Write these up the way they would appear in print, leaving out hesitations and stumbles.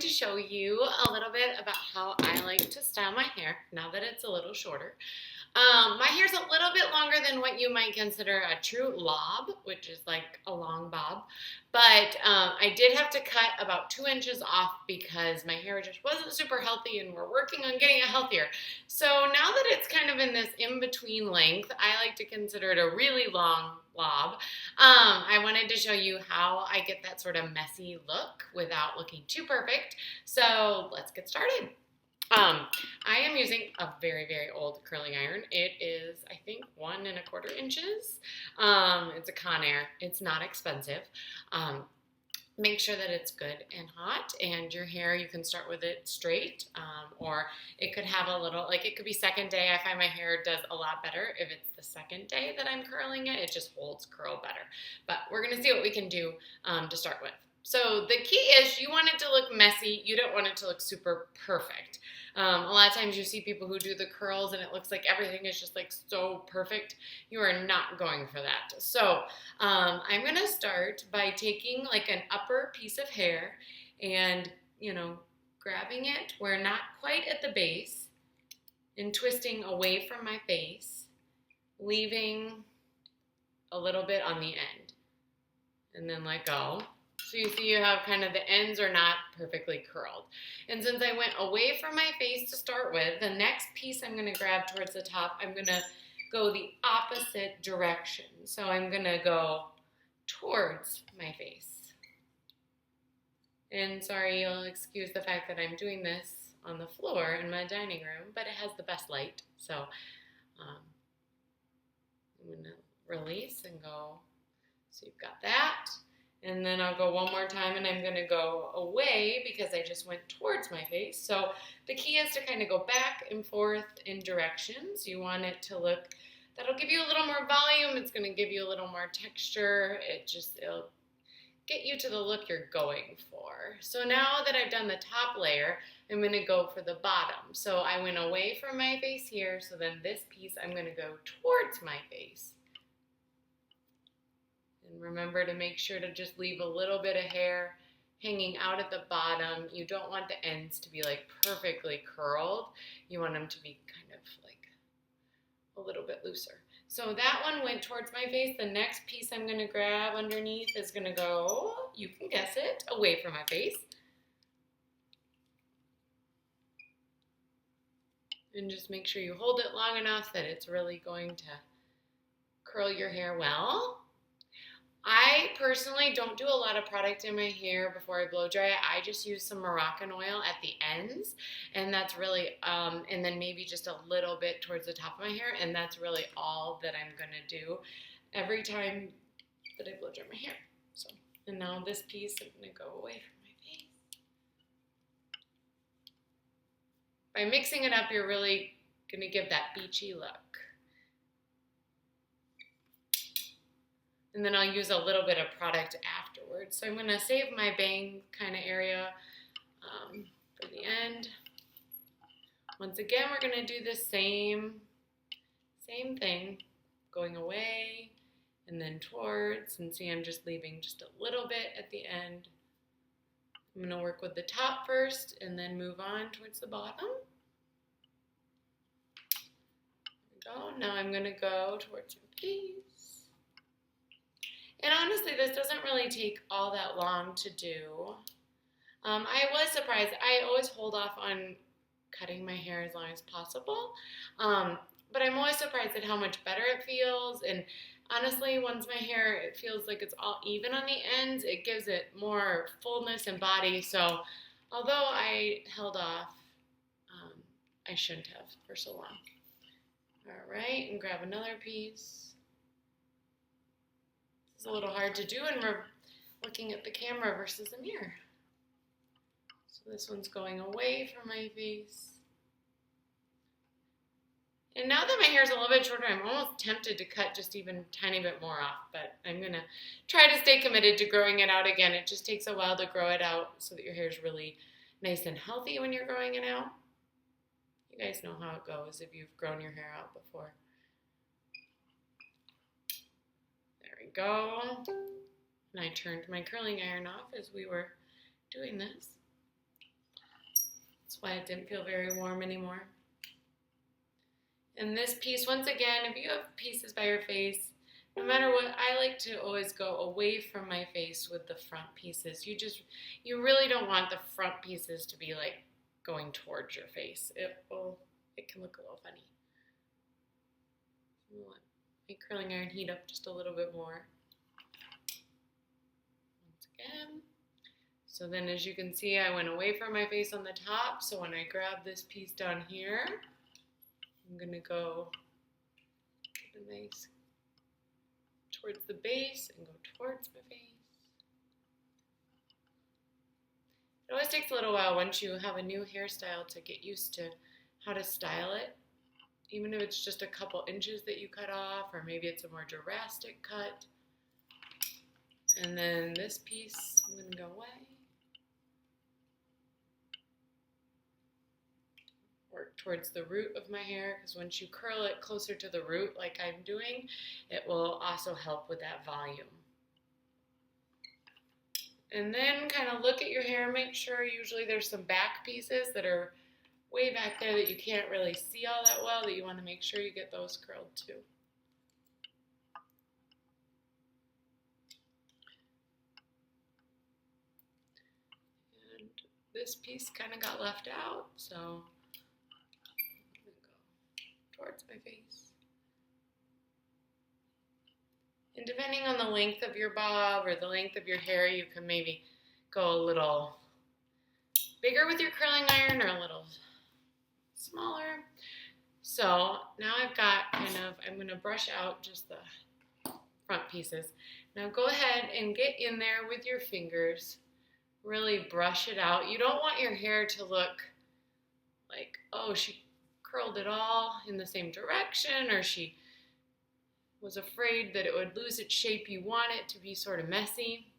to show you a little bit about how I like to style my hair now that it's a little shorter. My hair's a little bit longer than what you might consider a true lob, which is like a long bob. But I did have to cut about 2 inches off because my hair just wasn't super healthy and we're working on getting it healthier. So now that it's kind of in this in-between length, I like to consider it a really long lob. I wanted to show you how I get that sort of messy look without looking too perfect. So let's get started. I am using a very, very old curling iron. It is, I think, 1¼ inches. It's a Conair. It's not expensive. Make sure that it's good and hot, and your hair, you can start with it straight, or it could have a little, like it could be second day. I find my hair does a lot better if it's the second day that I'm curling it. It just holds curl better. But we're going to see what we can do to start with. So the key is you want it to look messy. You don't want it to look super perfect. A lot of times you see people who do the curls and it looks like everything is just like so perfect. You are not going for that. So I'm going to start by taking like an upper piece of hair and, grabbing it where not quite at the base and twisting away from my face, leaving a little bit on the end and then let go. So you see you have kind of the ends are not perfectly curled. And since I went away from my face to start with, the next piece I'm going to grab towards the top, I'm going to go the opposite direction. So I'm going to go towards my face. And sorry, you'll excuse the fact that I'm doing this on the floor in my dining room, but it has the best light. So I'm going to release and go. So you've got that. And then I'll go one more time and I'm going to go away because I just went towards my face. So the key is to kind of go back and forth in directions. You want it to look, that'll give you a little more volume. It's going to give you a little more texture. It'll get you to the look you're going for. So now that I've done the top layer, I'm going to go for the bottom. So I went away from my face here. So then this piece, I'm going to go towards my face. And remember to make sure to just leave a little bit of hair hanging out at the bottom. You don't want the ends to be like perfectly curled. You want them to be kind of like a little bit looser. So that one went towards my face. The next piece I'm going to grab underneath is going to go, you can guess it, away from my face. And just make sure you hold it long enough that it's really going to curl your hair well. I personally don't do a lot of product in my hair before I blow dry it. I just use some Moroccan oil at the ends, and that's really, and then maybe just a little bit towards the top of my hair, and that's really all that I'm going to do every time that I blow dry my hair. So, and now this piece, I'm going to go away from my face. By mixing it up, you're really going to give that beachy look. And then I'll use a little bit of product afterwards. So I'm going to save my bang kind of area for the end. Once again, we're going to do the same thing, going away and then towards. And see, I'm just leaving just a little bit at the end. I'm going to work with the top first and then move on towards the bottom. There we go. Now I'm going to go towards my face. And honestly, this doesn't really take all that long to do. I was surprised. I always hold off on cutting my hair as long as possible. But I'm always surprised at how much better it feels. And honestly, once my hair, it feels like it's all even on the ends, it gives it more fullness and body. So although I held off, I shouldn't have for so long. All right, and grab another piece. It's a little hard to do when we're looking at the camera versus a mirror. So this one's going away from my face. And now that my hair is a little bit shorter, I'm almost tempted to cut just even a tiny bit more off, but I'm going to try to stay committed to growing it out again. It just takes a while to grow it out so that your hair is really nice and healthy when you're growing it out. You guys know how it goes if you've grown your hair out before. Go. And I turned my curling iron off as we were doing this. That's why it didn't feel very warm anymore. And this piece, once again, if you have pieces by your face, no matter what, I like to always go away from my face with the front pieces. You really don't want the front pieces to be like going towards your face. It can look a little funny. Let my curling iron heat up just a little bit more. Once again. So then as you can see, I went away from my face on the top. So when I grab this piece down here, I'm gonna go get a nice towards the base and go towards my face. It always takes a little while once you have a new hairstyle to get used to how to style it. Even if it's just a couple inches that you cut off, or maybe it's a more drastic cut. And then this piece, I'm gonna go away. Work towards the root of my hair, because once you curl it closer to the root like I'm doing, it will also help with that volume. And then kind of look at your hair, make sure usually there's some back pieces that are way back there that you can't really see all that well, that you want to make sure you get those curled too. And this piece kind of got left out, so I'm going to go towards my face. And depending on the length of your bob or the length of your hair, you can maybe go a little bigger with your curling iron or a little smaller. So now I've got I'm going to brush out just the front pieces. Now go ahead and get in there with your fingers. Really brush it out. You don't want your hair to look like, oh, she curled it all in the same direction, or she was afraid that it would lose its shape. You want it to be sort of messy.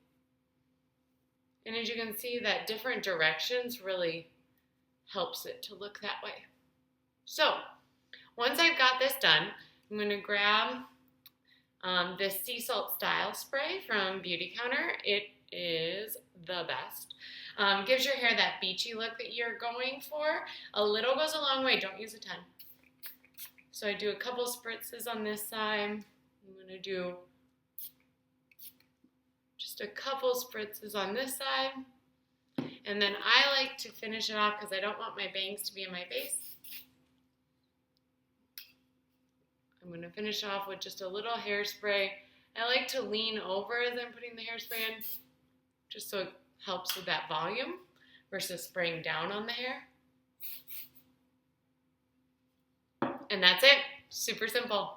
And as you can see, that different directions really helps it to look that way. So once I've got this done, I'm going to grab this sea salt style spray from Beauty Counter. It is the best. Gives your hair that beachy look that you're going for. A little goes a long way. Don't use a ton. So I do a couple spritzes on this side. I'm going to do just a couple spritzes on this side. And then I like to finish it off because I don't want my bangs to be in my face. I'm going to finish off with just a little hairspray. I like to lean over as I'm putting the hairspray in, just so it helps with that volume versus spraying down on the hair. And that's it. Super simple.